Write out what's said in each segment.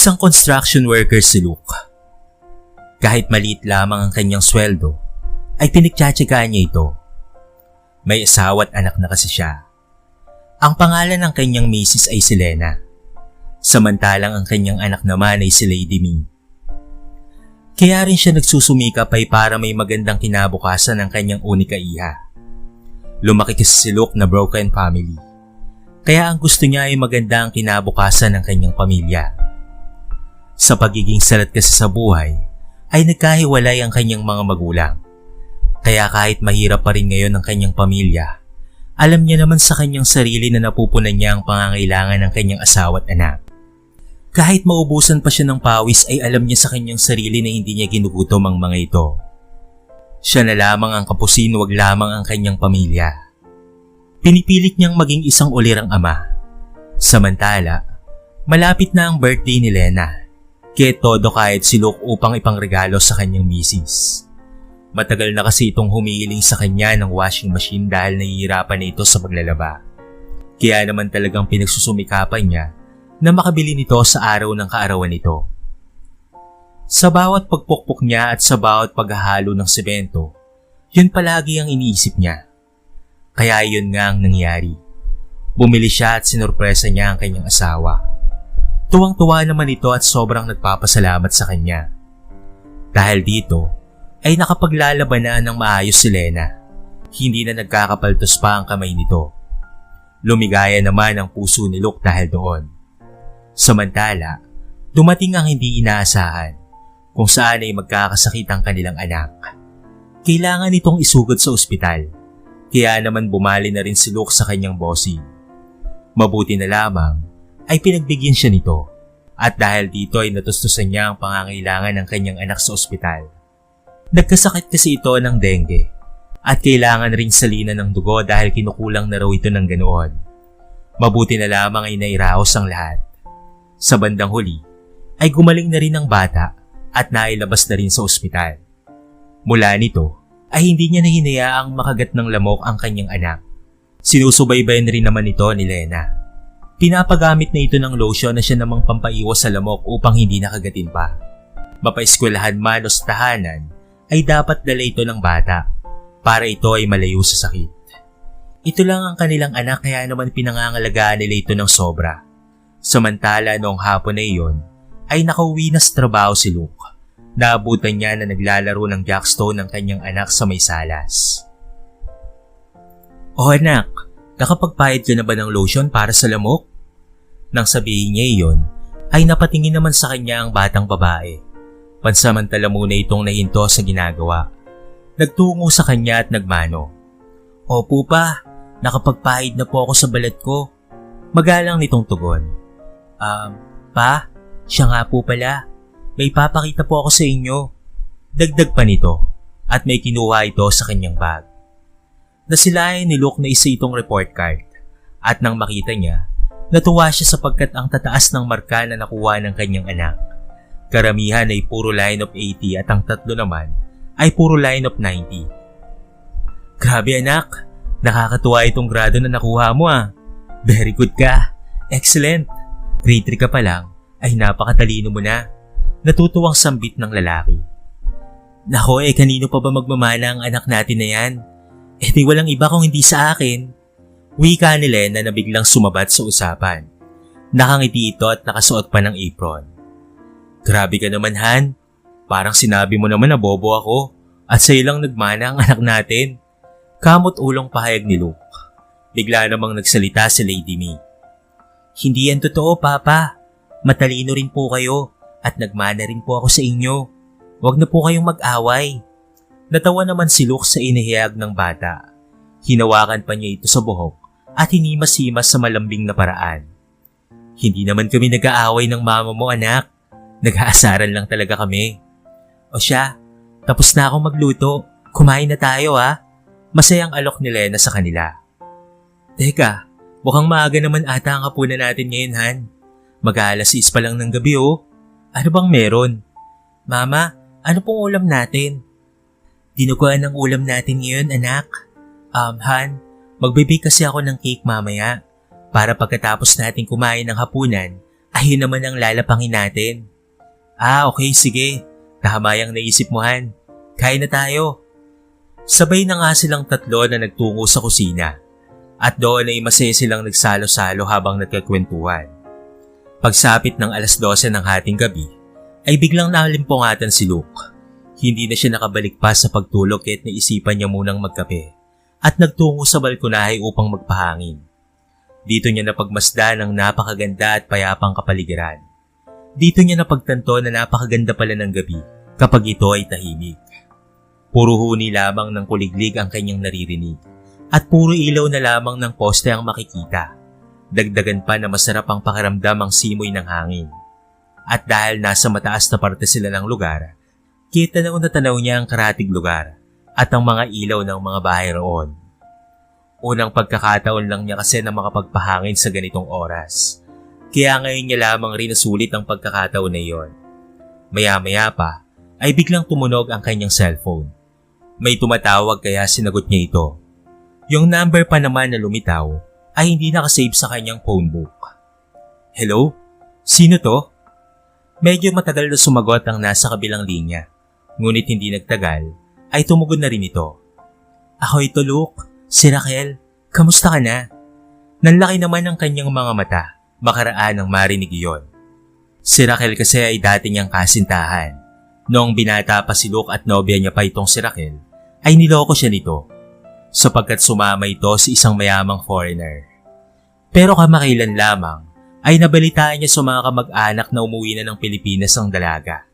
Isang construction worker si Luke. Kahit maliit lamang ang kanyang sweldo, ay pinagtsatsagaan niya ito. May asawa at anak na kasi siya. Ang pangalan ng kanyang misis ay si Lena. Samantalang ang kanyang anak naman ay si Lady Me. Kaya rin siya nagsusumikap ay para may magandang kinabukasan ng kanyang unika iha. Lumaki kasi si Luke na broken family. Kaya ang gusto niya ay maganda ang kinabukasan ng kanyang pamilya. Sa pagiging salat kasi sa buhay, ay nagkahiwalay ang kanyang mga magulang. Kaya kahit mahirap pa rin ngayon ang kanyang pamilya, alam niya naman sa kanyang sarili na napupunan niya ang pangangailangan ng kanyang asawa at anak. Kahit maubusan pa siya ng pawis ay alam niya sa kanyang sarili na hindi niya ginugutom ang mga ito. Siya na lamang ang kapusin, wag lamang ang kanyang pamilya. Pinipilit niyang maging isang ulirang ama. Samantala, malapit na ang birthday ni Lena. Kaya todo kahit si Luke upang ipangregalo sa kanyang misis. Matagal na kasi itong humihiling sa kanya ng washing machine dahil nahihirapan na ito sa paglalaba. Kaya naman talagang pinagsusumikapan niya na makabili nito sa araw ng kaarawan nito. Sa bawat pagpukpok niya at sa bawat paghahalo ng semento, yun palagi ang iniisip niya. Kaya yun nga ang nangyari. Bumili siya at sinurpresa niya ang kanyang asawa. Tuwang-tuwa naman ito at sobrang nagpapasalamat sa kanya. Dahil dito, ay nakapaglalaban na ng maayos si Lena. Hindi na nagkakapaltos pa ang kamay nito. Lumigaya naman ang puso ni Luke dahil doon. Samantala, dumating ang hindi inaasahan kung saan ay magkakasakit ang kanilang anak. Kailangan itong isugod sa ospital. Kaya naman bumali na rin si Luke sa kanyang bossing. Mabuti na lamang ay pinagbigyan siya nito at dahil dito ay natustusan niya ang pangangailangan ng kanyang anak sa ospital. Nagkasakit kasi ito ng dengue at kailangan ring salinan ng dugo dahil kinukulang na raw ito ng ganoon. Mabuti na lamang ay nairaos ang lahat. Sa bandang huli ay gumaling na rin ang bata at nailabas na rin sa ospital. Mula nito ay hindi niya hinayaang makagat ng lamok ang kanyang anak. Sinusubaybayan rin naman ito ni Lena. Pinapagamit na ito ng lotion na siya namang pampaiwas sa lamok upang hindi nakagatin pa. Mapaeskwelahan man o sa tahanan, ay dapat dala ito ng bata para ito ay malayo sa sakit. Ito lang ang kanilang anak kaya naman pinangangalagaan nila ito ng sobra. Samantala noong hapon na iyon, ay nakauwi na sa trabaho si Luke. Naabutan niya na naglalaro ng jackstone ng kanyang anak sa may salas. "Oh anak, nakapagpahid ka na ba ng lotion para sa lamok?" Nang sabihin niya iyon, ay napatingin naman sa kanya ang batang babae. Pansamantala muna itong nahinto sa ginagawa. Nagtungo sa kanya at nagmano. "Opo pa, nakapagpahid na po ako sa balat ko." Magalang nitong tugon. Pa, siya nga po pala. May papakita po ako sa inyo." Dagdag pa nito at may kinuha ito sa kanyang bag. Nasilayan ni Luke na isa itong report card at nang makita niya, natuwa siya sapagkat ang tataas ng marka na nakuha ng kanyang anak. Karamihan ay puro line of 80 at ang tatlo naman ay puro line of 90. "Grabe anak, nakakatuwa itong grado na nakuha mo ah. Very good ka. Excellent. Grade 3 ka pa lang ay napakatalino mo na." Natutuwang sambit ng lalaki. "Nako kanino pa ba magmamana ang anak natin na yan? Di walang iba kung hindi sa akin." Wika ni Lena na biglang sumabat sa usapan. Nakangiti ito at nakasuot pa ng apron. "Grabe ka naman Han. Parang sinabi mo naman na bobo ako at sa'yo lang nagmana ang anak natin." Kamot ulong pahayag ni Luke. Bigla namang nagsalita si Lady Me. "Hindi yan totoo Papa. Matalino rin po kayo at nagmana rin po ako sa inyo. Huwag na po kayong mag-away." Natawa naman si Luke sa inihayag ng bata. Hinawakan pa niya ito sa buhok at hinimas-himas sa malambing na paraan. "Hindi naman kami nag-aaway ng mama mo anak. Nag-aasaran lang talaga kami. O siya, tapos na akong magluto. Kumain na tayo ha." Masayang alok ni Lena sa kanila. "Teka, mukhang maaga naman ata ang hapunan natin ngayon Han. Mag-aalas 6 pa lang ng gabi oh. Ano bang meron?" "Mama, ano pong ulam natin?" "Dinuguan ang ulam natin ngayon anak. Han, magbibake kasi ako ng cake mamaya para pagkatapos natin kumain ng hapunan Ayun naman ang lalapangin natin. Okay, sige. Tama yung naisip mo, Han. Kain na tayo. Sabay na nga silang tatlo na nagtungo sa kusina. At doon ay masaya silang nagsalo-salo habang nagkakwentuhan. Pagsapit ng 12:00 ng hating gabi, ay biglang nalimpungatan si Luke. Hindi na siya nakabalik pa sa pagtulog kahit naisipan niya munang magkape at nagtungo sa balkonahe upang magpahangin. Dito niya napagmasdan ang napakaganda at payapang kapaligiran. Dito niya napagtanto na napakaganda pala ng gabi kapag ito ay tahimik. Puro huni lamang ng kuliglig ang kanyang naririnig at puro ilaw na lamang ng poste ang makikita. Dagdagan pa na masarap ang pakiramdam ang simoy ng hangin. At dahil nasa mataas na parte sila ng lugar, kita na tanaw niya ang karatig lugar at ang mga ilaw ng mga bahay roon. Unang pagkakataon lang niya kasi na makapagpahangin sa ganitong oras. Kaya ngayon niya lamang rin nasulit ang pagkakataon na iyon. Maya-maya pa ay biglang tumunog ang kanyang cellphone. May tumatawag kaya sinagot niya ito. Yung number pa naman na lumitaw ay hindi nakasave sa kanyang phone book. Hello? Sino to? Medyo matagal na sumagot ang nasa kabilang linya. Ngunit hindi nagtagal ay tumugon na rin ito. Ako ito, Luke. Si Raquel. Kamusta ka na? Nanlaki naman ang kanyang mga mata. Makaraan ang marinig iyon. Si Raquel kasi ay dati niyang kasintahan. Noong binata pa si Luke at nobya niya pa itong si Raquel, ay niloko siya nito. Sapagkat sumama ito sa isang mayamang foreigner. Pero kamakailan lamang ay nabalitaan niya sa mga kamag-anak na umuwi na ng Pilipinas ang dalaga.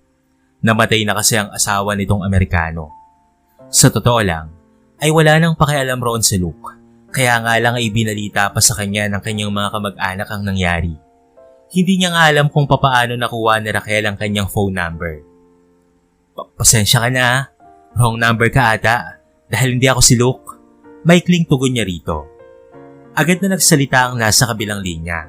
Namatay na kasi ang asawa nitong Amerikano. Sa totoo lang, ay wala nang pakialam roon si Luke. Kaya nga lang ay binalita pa sa kanya ng kanyang mga kamag-anak ang nangyari. Hindi niya nga alam kung papaano nakuha ni Raquel ang kanyang phone number. Pasensya ka na, wrong number ka ata dahil hindi ako si Luke. Maikling tugon niya rito. Agad na nagsalita ang nasa kabilang linya.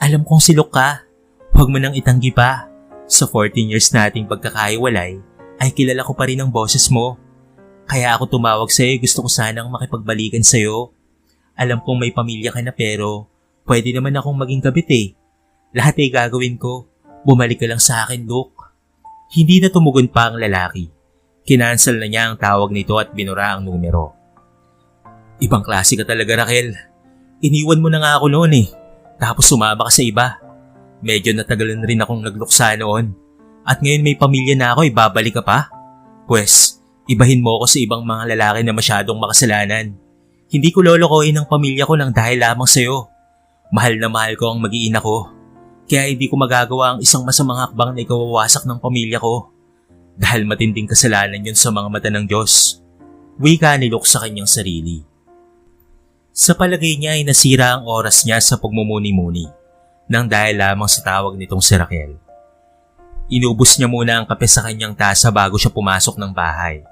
Alam kong si Luke ka, huwag mo nang itanggi pa. Sa 14 years nating pagkakahiwalay ay kilala ko pa rin ang boses mo. Kaya ako tumawag sa'yo, gusto ko sanang makipagbalikan sa'yo. Alam kong may pamilya ka na pero pwede naman akong maging kabit eh. Lahat ay gagawin ko. Bumalik ka lang sa akin, Luke. Hindi na tumugon pa ang lalaki. Kinansel na niya ang tawag nito at binura ang numero. Ibang klase ka talaga, Raquel. Iniwan mo na nga ako noon eh. Tapos sumama ka sa iba. Medyo natagalan rin akong nagluksa noon. At ngayon may pamilya na ako, ibabalik ka pa? Pwes, ibahin mo ako sa ibang mga lalaki na masyadong makasalanan. Hindi ko lolokohin ang pamilya ko nang dahil lamang sa'yo. Mahal na mahal ko ang mag-iina ko. Kaya hindi ko magagawa ang isang masamang hakbang na ikawawasak ng pamilya ko. Dahil matinding kasalanan yun sa mga mata ng Diyos. Wika ni Luke sa kanyang sarili. Sa palagay niya ay nasira ang oras niya sa pagmumuni-muni nang dahil lamang sa tawag nitong si Raquel. Inubos niya muna ang kape sa kanyang tasa bago siya pumasok ng bahay.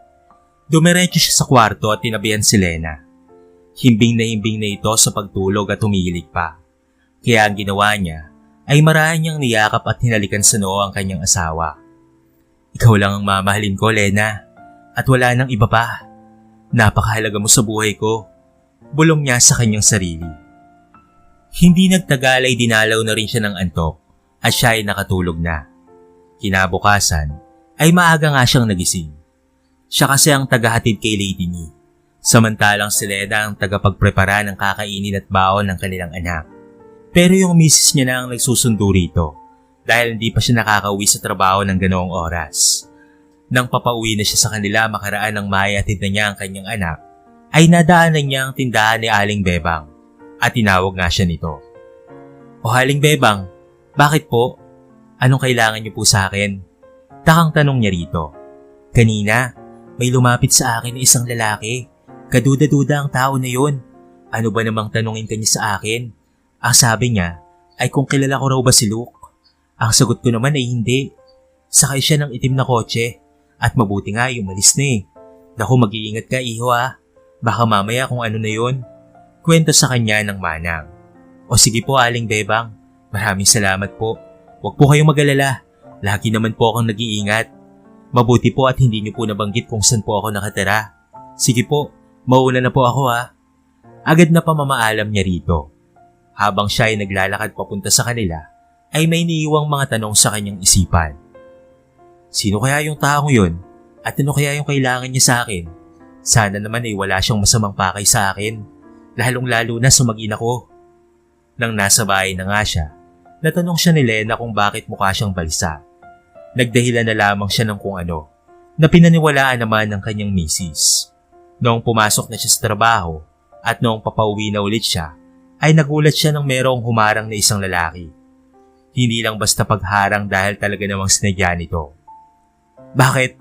Dumiretso siya sa kwarto at tinabihan si Lena. Himbing na ito sa pagtulog at humihilig pa. Kaya ang ginawa niya ay marahan niyang niyakap at hinalikan sa noo ang kanyang asawa. Ikaw lang ang mamahalin ko, Lena. At wala nang iba pa. Napakahalaga mo sa buhay ko. Bulong niya sa kanyang sarili. Hindi nagtagal ay dinalaw na rin siya ng antok at siya ay nakatulog na. Kinabukasan ay maaga nga siyang nagising. Siya kasi ang tagahatid kay Lady Ni. Samantalang si Lena ang tagapagprepara ng kakainin at baon ng kanilang anak. Pero yung misis niya na ang nagsusundo rito dahil hindi pa siya nakakauwi sa trabaho ng ganoong oras. Nang papauwi na siya sa kanila makaraan ng maiatid na niya ang kanyang anak, ay nadaanan niya ang tindahan ni Aling Bebang at tinawag nga siya nito. O Aling Bebang, bakit po? Anong kailangan niyo po sa akin? Takang tanong niya rito. Kanina, may lumapit sa akin na isang lalaki. Kaduda-duda ang tao na yun. Ano ba namang tanungin kanya sa akin? Ang sabi niya ay kung kilala ko raw ba si Luke. Ang sagot ko naman ay hindi. Sakay siya ng itim na kotse at mabuti nga umalis na eh. Naku, mag-iingat ka iho ha. Baka mamaya kung ano na yun. Kwento sa kanya ng manang. O sige po Aling Bebang, maraming salamat po. Huwag po kayong mag-alala. Lagi naman po akong nag-iingat. Mabuti po at hindi niyo po nabanggit kung saan po ako nakatira. Sige po, mauna na po ako ha. Agad na pamamaalam niya rito. Habang siya ay naglalakad papunta sa kanila, ay may niiwang mga tanong sa kanyang isipan. Sino kaya yung taong yun? At ano kaya yung kailangan niya sa akin? Sana naman ay wala siyang masamang pakay sa akin, lalong-lalo na sa mag-ina ko. Nang nasa bahay na nga siya, natanong siya ni Lena kung bakit mukha siyang balisa. Nagdahilan na lamang siya ng kung ano, na pinaniwalaan naman ng kanyang misis. Noong pumasok na siya sa trabaho at noong papauwi na ulit siya, ay nagulat siya nang merong humarang na isang lalaki. Hindi lang basta pagharang dahil talaga namang sinadya nito. Bakit?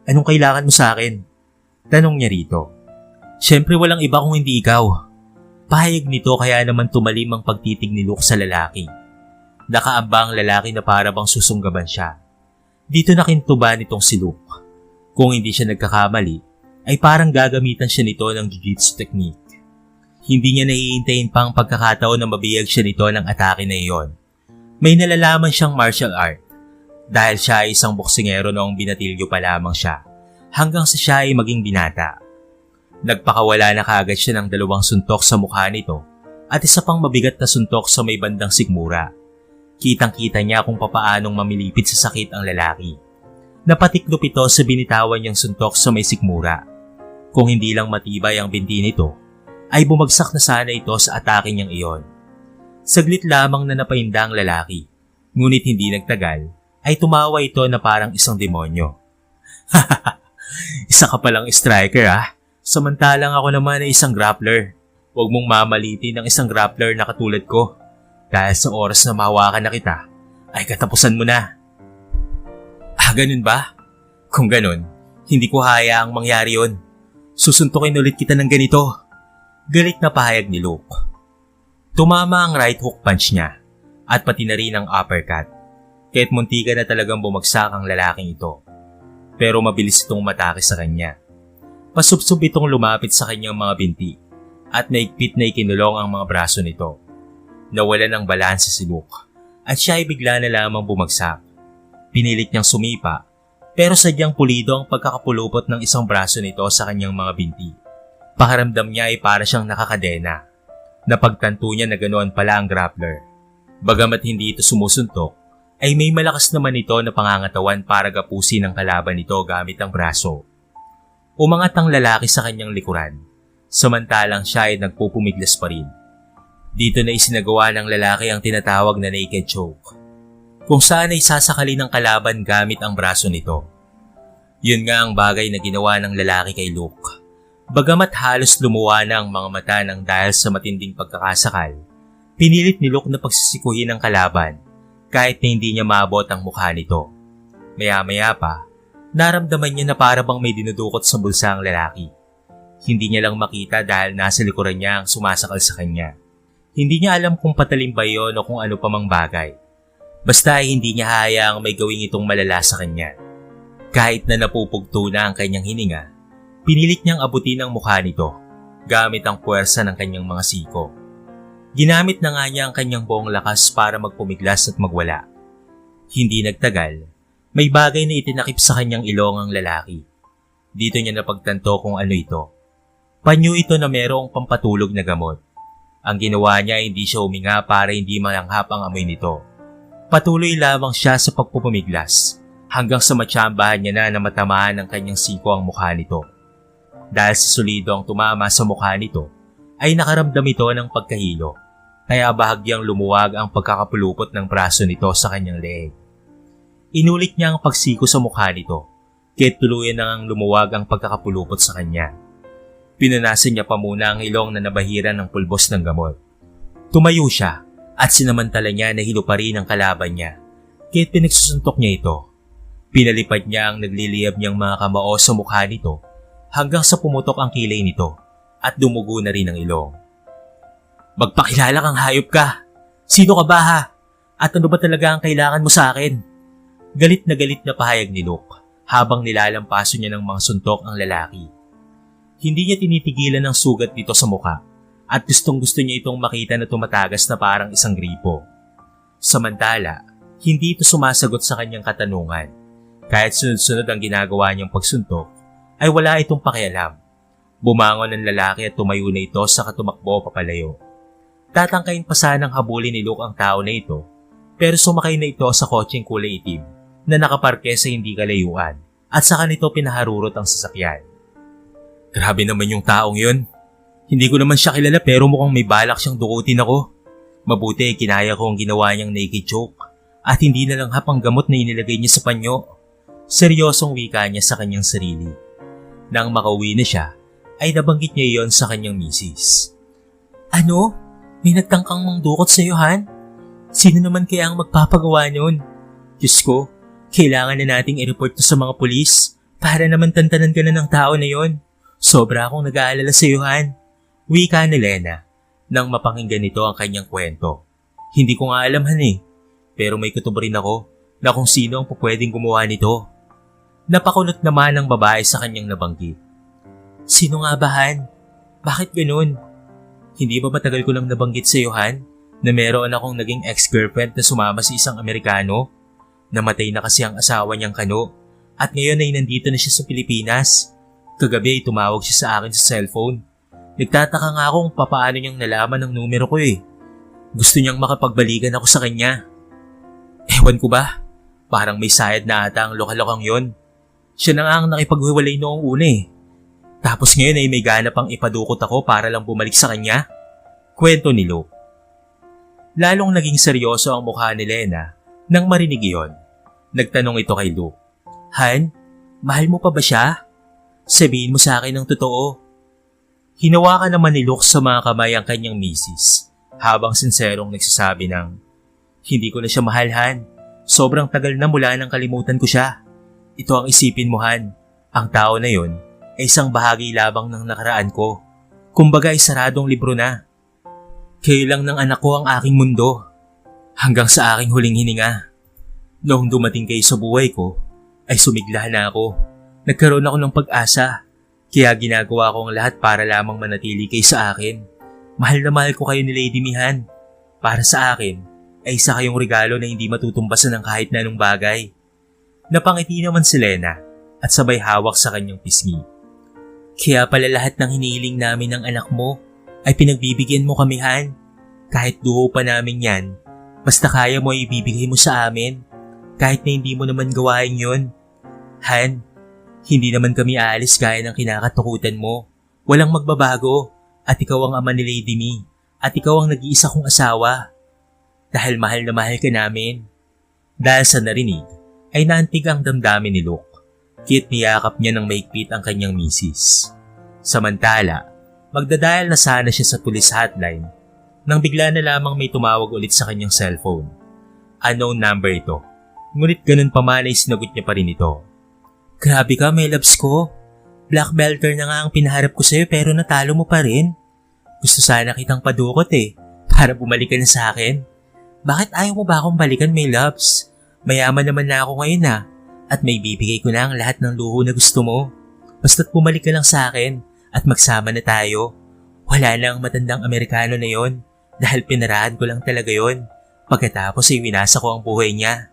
Anong kailangan mo sa akin? Tanong niya rito. Siyempre walang iba kung hindi ikaw. Pahayag nito kaya naman tumalim ang pagtitig ni Luke sa lalaki. Nakaamba ang lalaki na para bang susunggaban siya. Dito nakintuba nitong si Luke. Kung hindi siya nagkakamali, ay parang gagamitan siya nito ng jiu-jitsu technique. Hindi niya naiintayin pang pagkakataon na mabiyag siya nito ng atake na iyon. May nalalaman siyang martial art dahil siya ay isang boksingero noong binatilyo pa lamang siya hanggang sa siya ay maging binata. Nagpakawala na kaagad siya ng 2 suntok sa mukha nito at isa pang mabigat na suntok sa may bandang sikmura. Kitang-kita niya kung papaanong mamilipit sa sakit ang lalaki. Napatiklop ito sa binitawan niyang suntok sa may sikmura. Kung hindi lang matibay ang binti nito, ay bumagsak na sana ito sa atake niyang iyon. Saglit lamang na napahinda ang lalaki, ngunit hindi nagtagal, ay tumawa ito na parang isang demonyo. Isa ka palang striker samantalang ako naman ay isang grappler. Huwag mong mamalitin ng isang grappler na katulad ko, dahil sa oras na mahawakan na kita, ay katapusan mo na. Ganun ba? Kung ganun, hindi ko hayaang mangyari yun. Susuntukin ulit kita ng ganito. Galit na pahayag ni Luke. Tumama ang right hook punch niya at pati na rin ang uppercut. Kahit muntika na talagang bumagsak ang lalaking ito. Pero mabilis itong matake sa kanya. Pasubsob itong lumapit sa kanyang mga binti at naigpit na ikinulong ang mga braso nito. Nawalan ng balanse si Luke at siya ay bigla na lamang bumagsak. Pinilit niyang sumipa pero sadyang pulido ang pagkakapulupot ng isang braso nito sa kanyang mga binti. Pakiramdam niya ay para siyang nakakadena. Napagtanto niya na ganoon pala ang grappler. Bagamat hindi ito sumusuntok, ay may malakas naman ito na pangangatawan para gapusin ang kalaban nito gamit ang braso. Umangat ang lalaki sa kanyang likuran, samantalang siya ay nagpupumiglas pa rin. Dito na isinagawa ng lalaki ang tinatawag na naked choke, kung saan ay sasakali ng kalaban gamit ang braso nito. Yun nga ang bagay na ginawa ng lalaki kay Luke. Bagamat halos lumuwa na ang mga mata ng dahil sa matinding pagkakasakal, pinilit ni Luke na pagsisikuhin ang kalaban kahit na hindi niya maabot ang mukha nito. Maya-maya pa, naramdaman niya na para bang may dinudukot sa bulsa ang lalaki. Hindi niya lang makita dahil nasa likuran niya ang sumasakal sa kanya. Hindi niya alam kung patalim ba yun o kung ano pa mang bagay. Basta ay hindi niya hayaang may gawing itong malala sa kanya. Kahit na napupugto na ang kanyang hininga, pinilit niyang abutin ang mukha nito gamit ang puwersa ng kanyang mga siko. Ginamit na nga niya ang kanyang buong lakas para magpumiglas at magwala. Hindi nagtagal, may bagay na itinakip sa kanyang ilong ang lalaki. Dito niya napagtanto kung ano ito. Panyo ito na merong pampatulog na gamot. Ang ginawa niya ay hindi siya huminga para hindi malanghap ang amoy nito. Patuloy lamang siya sa pagpupumiglas hanggang sa matsambahan niya na matamaan ng kanyang siko ang mukha nito. Dahil sa solido ang tumama sa mukha nito, ay nakaramdam ito ng pagkahilo, kaya bahagyang lumuwag ang pagkakapulupot ng braso nito sa kanyang leeg. Inulit niya ang pagsiko sa mukha nito, kahit tuluyan nang lumuwag ang pagkakapulupot sa kanya. Pinunasan niya pa muna ang ilong na nabahiran ng pulbos ng gamot. Tumayo siya at sinamantala niya na hilo pa rin ang kalaban niya, kahit pinagsusuntok niya ito. Pinalipad niya ang nagliliyab niyang mga kamao sa mukha nito hanggang sa pumutok ang kilay nito at dumugo na rin ang ilong. Magpakilala kang hayop ka! Sino ka ba ha? At ano ba talaga ang kailangan mo sa akin? Galit na pahayag ni Luke habang nilalampaso niya ng mga suntok ang lalaki. Hindi niya tinitigilan ang sugat dito sa mukha at gustong-gusto niya itong makita na tumatagas na parang isang gripo. Samantala, hindi ito sumasagot sa kanyang katanungan. Kahit sunod-sunod ang ginagawa niyang pagsuntok, ay wala itong pakialam. Bumangon ang lalaki at tumayo na ito sa katumakbo papalayo. Tatangkain pa sanang habulin ni Luke ang tao na ito, pero sumakay na ito sa kotseng kulay itim na nakaparke sa hindi kalayuan at saka nito pinaharurot ang sasakyan. Grabe naman yung taong yun. Hindi ko naman siya kilala pero mukhang may balak siyang dukutin ako. Mabuti kinaya ko ang ginawa niyang naked joke at hindi na lang hapang gamot na inilagay niya sa panyo. Seryosong wika niya sa kanyang sarili. Nang makauwi na siya, ay nabanggit niya iyon sa kanyang misis. Ano? May nagtangkang mangdukot sa iyo, Han? Sino naman kaya ang magpapagawa nun? Diyos ko, kailangan na nating i-report to sa mga pulis para naman tantanan ka na ng tao na yon. Sobra akong nag-aalala sa iyo, Han. Wika ni Lena nang mapakinggan nito ang kanyang kwento. Hindi ko nga alam, Han pero may kutob rin ako na kung sino ang pwedeng gumawa nito. Napakunot naman ang babae sa kanyang nabanggit. Sino nga ba, Han? Bakit ganun? Hindi ba matagal ko lang nabanggit sa iyo, Han, na meron akong naging ex-girlfriend na sumama sa isang Amerikano? Namatay na kasi ang asawa niyang Kano at ngayon ay nandito na siya sa Pilipinas. Kagabi ay tumawag siya sa akin sa cellphone. Nagtataka nga ako kung papaano niyang nalaman ang numero ko Gusto niyang makapagbalikan ako sa kanya. Ewan ko ba? Parang may sayad na ata ang lokalokang yon. Siya na nga ang nakipaghiwalay noong una Tapos ngayon ay may ganap pang ipadukot ako para lang bumalik sa kanya. Kwento ni Luke. Lalong naging seryoso ang mukha ni Lena nang marinig iyon. Nagtanong ito kay Luke. Han, mahal mo pa ba siya? Sabihin mo sa akin ng totoo. Hinawakan naman ni Luke sa mga kamay ang kanyang misis habang sinserong nagsasabi ng, hindi ko na siya mahal, Han. Sobrang tagal na mula nang kalimutan ko siya. Ito ang isipin mo, Han. Ang tao na yon ay isang bahagi labang ng nakaraan ko. Kumbaga ay saradong libro na. Kayo lang ng anak ko ang aking mundo. Hanggang sa aking huling hininga. Noong dumating kayo sa buhay ko, ay sumigla na ako. Nagkaroon ako ng pag-asa. Kaya ginagawa ko ang lahat para lamang manatili kayo sa akin. Mahal na mahal ko kayo ni Lady Mihan. Para sa akin, ay isa kayong regalo na hindi matutumbasan ng kahit na anong bagay. Napangiti naman si Lena at sabay hawak sa kanyang pisngi. Kaya pala lahat ng hinihiling namin ng anak mo ay pinagbibigyan mo kami, Han. Kahit duho pa namin yan, basta kaya mo ay ibibigay mo sa amin. Kahit na hindi mo naman gawain yon. Han, hindi naman kami aalis gaya ng kinakatakutan mo. Walang magbabago at ikaw ang ama ni Lady Mi at ikaw ang nag-iisa kong asawa. Dahil mahal na mahal ka namin. Dahil sa narinig, ay naantig ang damdamin ni Luke. Kit niyakap niya ng mahigpit ang kanyang misis. Samantala, magdadial na sana siya sa police hotline nang bigla na lamang may tumawag ulit sa kanyang cellphone. Unknown number ito. Ngunit ganun pa man ay sinagot niya pa rin ito. Grabe ka, my loves ko. Black belter na nga ang pinaharap ko sa'yo pero natalo mo pa rin. Gusto sana kitang padukot para bumalik ka na sa akin. Bakit ayaw mo ba akong balikan, my loves? Mayaman naman na ako ngayon at may bibigay ko na ang lahat ng luho na gusto mo. Basta't bumalik ka lang sa akin at magsama na tayo. Wala na ang matandang Amerikano na yon dahil pinarahan ko lang talaga yon. Pagkatapos ay winasa ko ang buhay niya.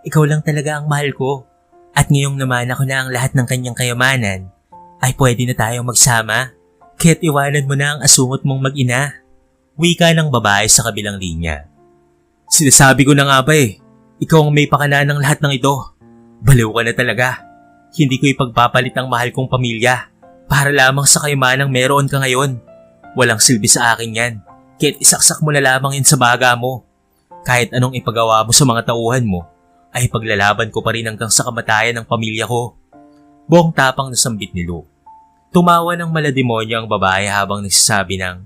Ikaw lang talaga ang mahal ko. At ngayong namana ko na ang lahat ng kanyang kayamanan, ay pwede na tayong magsama. Kaya't iwanan mo na ang asungot mong mag-ina. Wika ng babae sa kabilang linya. Sinasabi ko na nga ba ikaw ang may pakana ng lahat ng ito. Baliw ka na talaga. Hindi ko ipagpapalit ang mahal kong pamilya para lamang sa kayamanang meron ka ngayon. Walang silbi sa akin yan. Kaya't isaksak mo na lamang yan sa baga mo. Kahit anong ipagawa mo sa mga tauhan mo, ay paglalaban ko pa rin hanggang sa kamatayan ng pamilya ko. Buong tapang nasambit ni Luke. Tumawa ng malademonyo ang babae habang nagsasabi ng,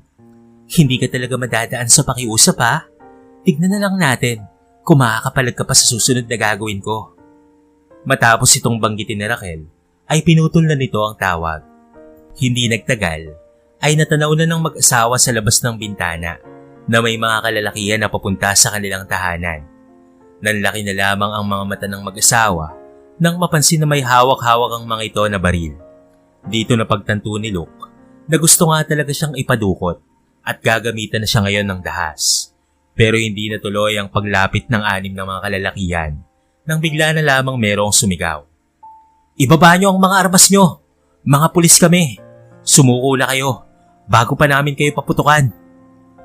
hindi ka talaga madadaan sa pakiusap Tignan na lang natin kung makakapalag ka pa sa susunod na gagawin ko. Matapos itong banggitin ni Raquel, ay pinutol na nito ang tawag. Hindi nagtagal, ay natanaw na ng mag-asawa sa labas ng bintana na may mga kalalakihan na papunta sa kanilang tahanan. Nanlaki na lamang ang mga mata ng mag-asawa nang mapansin na may hawak-hawak ang mga ito na baril. Dito na pagtanto ni Luke na gusto nga talaga siyang ipadukot at gagamitan na siya ngayon ng dahas. Pero hindi natuloy ang paglapit ng 6 na mga kalalakihan nang bigla na lamang merong sumigaw. Ibaba niyo ang mga armas niyo! Mga pulis kami! Sumuko na kayo bago pa namin kayo paputukan!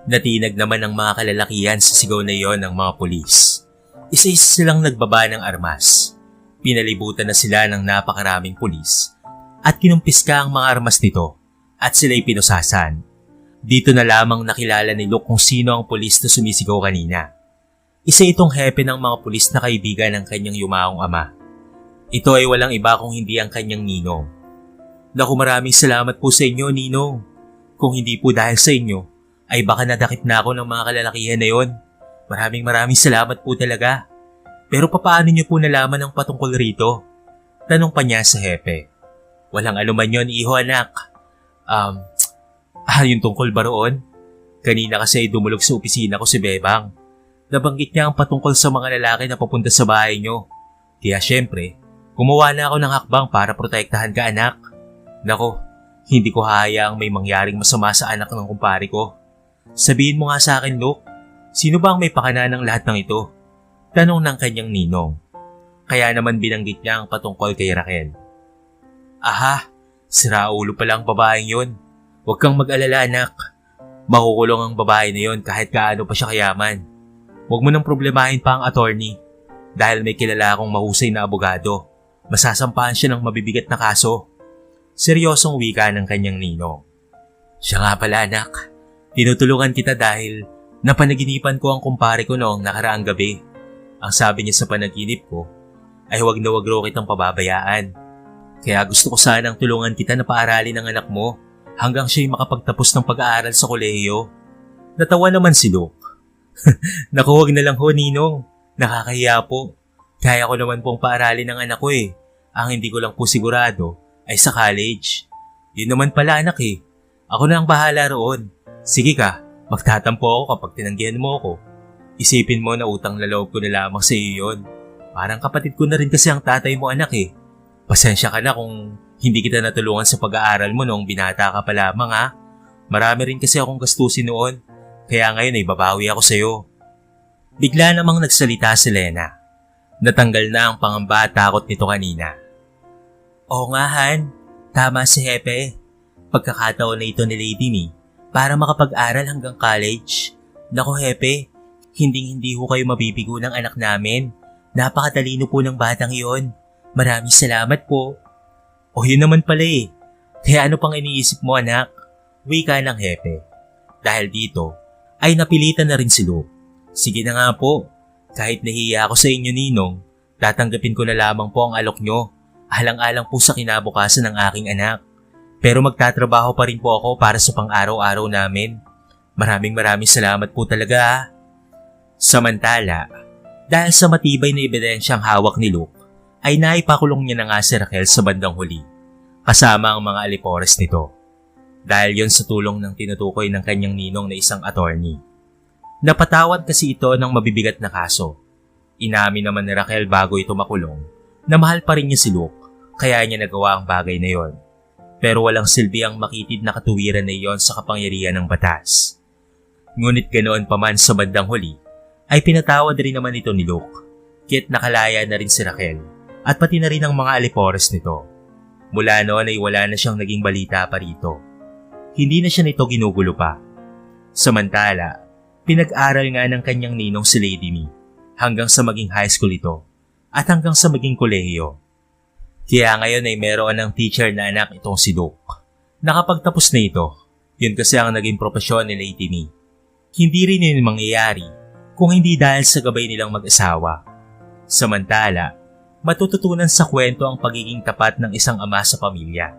Natinag naman ang mga kalalakihan sa sigaw na iyon ng mga pulis. Isa-isa silang nagbaba ng armas. Pinalibutan na sila ng napakaraming pulis at kinumpiska ang mga armas nito at sila'y pinusasan. Dito na lamang nakilala ni Luke kung sino ang pulis na sumisigaw kanina. Isa itong hepe ng mga pulis na kaibigan ng kanyang yumaong ama. Ito ay walang iba kung hindi ang kanyang ninong. Naku, maraming salamat po sa inyo, ninong. Kung hindi po dahil sa inyo, ay baka nadakip na ako ng mga kalalakihan na yon. Maraming salamat po talaga. Pero papaano niyo po nalaman ang patungkol rito? Tanong pa niya sa hepe. Walang anuman yon, iho anak. Yung tungkol ba roon? Kanina kasi ay dumulog sa opisina ko si Bebang. Nabanggit niya ang patungkol sa mga lalaki na papunta sa bahay niyo. Kaya syempre, gumawa na ako ng hakbang para protektahan ka anak. Nako, hindi ko hahayaang may mangyaring masama sa anak ng kumpare ko. Sabihin mo nga sa akin, Luke, sino ba ang may pakana ng lahat ng ito? Tanong ng kanyang ninong. Kaya naman binanggit niya ang patungkol kay Raquel. Aha, siraulo pala ang babaeng yon. Huwag kang mag-alala anak. Makukulong ang babae na yon kahit kaano pa siya kayaman. Huwag mo nang problemahin pa ang attorney. Dahil may kilala akong mahusay na abogado. Masasampahan siya ng mabibigat na kaso. Seryosong wika ng kanyang ninong. Siya nga pala anak. Tinutulungan kita dahil napanaginipan ko ang kumpare ko noong nakaraang gabi. Ang sabi niya sa panaginip ko ay huwag na huwag raw kitang pababayaan. Kaya gusto ko sanang tulungan kita na paaralin ang anak mo hanggang siya'y makapagtapos ng pag-aaral sa kolehiyo. Natawa naman si Luke. Naku, huwag na lang ho, ninong. Nakakahiya po. Kaya ko naman pong paaralin ng anak ko eh. Ang hindi ko lang po sigurado ay sa college. Yun naman pala anak eh. Ako na ang bahala roon. Sige ka, magtatampo ako kapag tinanggihan mo ako. Isipin mo na utang na loob ko na lamang sa iyo yun. Parang kapatid ko na rin kasi ang tatay mo anak eh. Pasensya ka na kung hindi kita natulungan sa pag-aaral mo noong binata ka pa lamang ha. Marami rin kasi akong gastusin noon. Kaya ngayon ay babawi ako sa iyo. Bigla namang nagsalita si Lena. Natanggal na ang pangamba at takot nito kanina. Oo nga Han, tama si Hepe. Pagkakataon na ito ni Lady ni para makapag-aral hanggang college. Naku Hepe, hindi ho kayo mabibigo ng anak namin. Napakatalino po ng batang iyon. Maraming salamat po. O yun naman pala eh. Kaya ano pang iniisip mo anak? Wika ng Hepe. Dahil dito, ay napilitan na rin si Luke. Sige na nga po, kahit nahiya ako sa inyo ninong, tatanggapin ko na lamang po ang alok nyo, alang-alang po sa kinabukasan ng aking anak. Pero magtatrabaho pa rin po ako para sa pang-araw-araw namin. Maraming salamat po talaga ha. Samantala, dahil sa matibay na ebidensyang hawak ni Luke, ay naipakulong niya na nga si Raquel sa bandang huli, kasama ang mga alipores nito. Dahil yon sa tulong ng tinutukoy ng kanyang ninong na isang attorney. Napatawad kasi ito ng mabibigat na kaso. Inamin naman ni Raquel bago ito makulong na mahal pa rin niya si Luke, kaya niya nagawa ang bagay na yon. Pero walang silbi ang makitid na katuwiran na iyon sa kapangyarihan ng batas. Ngunit ganoon pa man sa bandang huli, ay pinatawad rin naman ito ni Luke, kaya't nakalaya na rin si Raquel at pati na rin ang mga alipores nito. Mula noon ay wala na siyang naging balita pa rito. Hindi na siya nito ginugulo pa. Samantala, pinag-aral nga ng kanyang ninong si Lady Ni hanggang sa maging high school ito at hanggang sa maging kolehiyo. Kaya ngayon ay meron ng teacher na anak itong si Luke. Nakapagtapos na ito, yun kasi ang naging propesyon ni Lady Ni. Hindi rin yun mangyayari kung hindi dahil sa gabay nilang mag-asawa. Samantala, matututunan sa kwento ang pagiging tapat ng isang ama sa pamilya.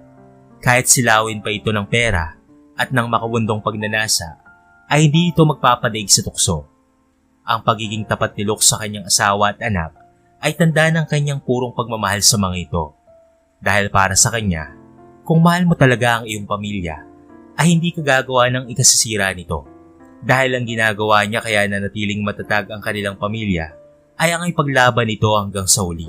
Kahit silawin pa ito ng pera at ng makawundong pagnanasa, ay hindi ito magpapadaig sa tukso. Ang pagiging tapat ni Luke sa kanyang asawa at anak ay tanda ng kanyang purong pagmamahal sa mga ito. Dahil para sa kanya, kung mahal mo talaga ang iyong pamilya, ay hindi ka gagawa ng ikasisira nito. Dahil ang ginagawa niya kaya nanatiling matatag ang kanilang pamilya ay ang ipaglaban nito hanggang sa huli.